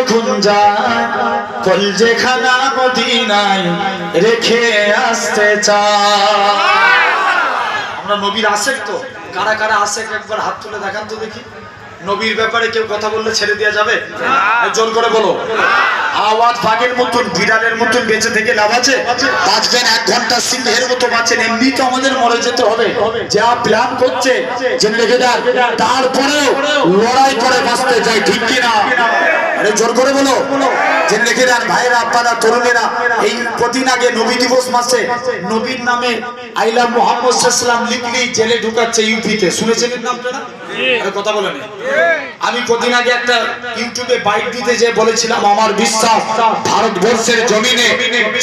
যখন যায় কলজেখানা মদিনায় রেখে আসতে চায়। আমরা নবীর আশেক তো, কারা কারা আশেক একবার হাত তুলে দেখান তো দেখি। নবীর ব্যাপারে কেউ কথা বললে ছেড়ে দেওয়া যাবে? জোর করে বলো। আওয়াজ বাঘের মতন, বিড়ালের মতন বেঁচে থেকে লাভ আছে? বাঁচবেন 1 ঘন্টা সিংহের মতো বাঁচেন, এমনি তো আমাদের মরে যেতে হবে। যা প্ল্যান করছে জেনে রেখে দেন, তারপরেও লড়াই করে বাঁচতে যায়, ঠিক কিনা? আরে জোর করে বলো। জেনে রেখে দেন ভাইরা, আপনারা, তরুণেরা, এই কদিন আগে নবী দিবস মাসে নবীর নামে আইলা মুহাম্মদ সাল্লাল্লাহু আলাইহি লিখলি জেলে ঢুকাচ্ছে ইউপিতে, শুনেছেন নাম আপনারা? আরে কথা বলেন। আমি কদিন আগে একটা ইউটিউবে বাইট দিতে যে বলেছিলাম আমার বিশ্বাস ভারতবর্ষের জমিনে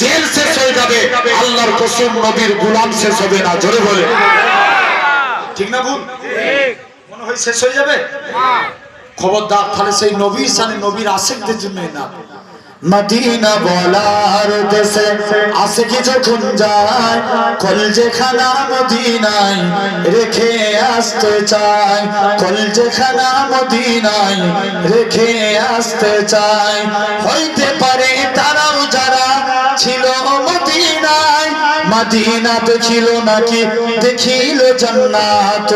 জেল শেষ হয়ে যাবে, আল্লাহর কসম নবীর গোলাম শেষ হবে না। জোরে বলে ঠিক না ভুল? মনে হয় শেষ হয়ে যাবে। খবরদার, তাহলে সেই নবীর সামনে নবীর আশেকদের জন্য না। মদিনা বলার দেশে আশেকি যখন যায় কলজেখানা মদিনায় রেখে আসতে চায়, কলজেখানা মদিনায় রেখে আসতে চায়। হইতে পারে তারাও যারা ছিল মদিনায়, মদিনা দেখিল নাকি দেখিল জান্নাত,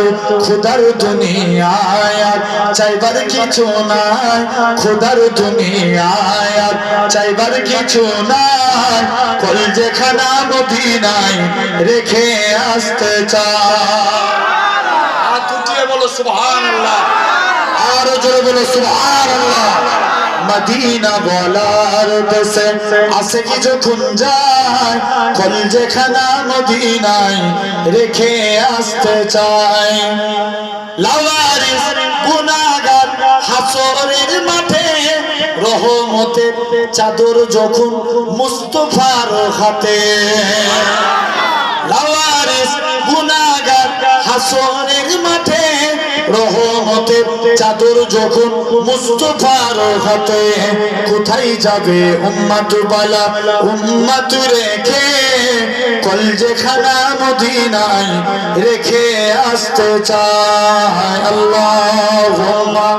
খোদার দুনিয়ায় আর চাইবার কিছু নাই, খোদার দুনিয়ায় আর চাইবার কিছু নাই, কলজেখানা মদিনায় রেখে আসতে চায়। আর দুটিয়ে বলো সুবহানাল্লাহ, আরো জোরে বলো সুবহানাল্লাহ। মদিনা বলার দেশে আশেকি যখন যায় কলজেখানা মদিনায় রেখে আসতে চায়। লাওয়ারিস গুনাহগার হাসরের মাঠে রহমতের চাদর যখন মুস্তাফার হাতে, লাওয়ারিস গুনাহগার হাসরের মাঠে রহমতের চাদর যখন মুস্তাফার হাতে, কোথায় যাবে উম্মত বালা উম্মত রেখে, কলজেখানা মদিনায় রেখে আসতে চায়। আল্লাহুম্মা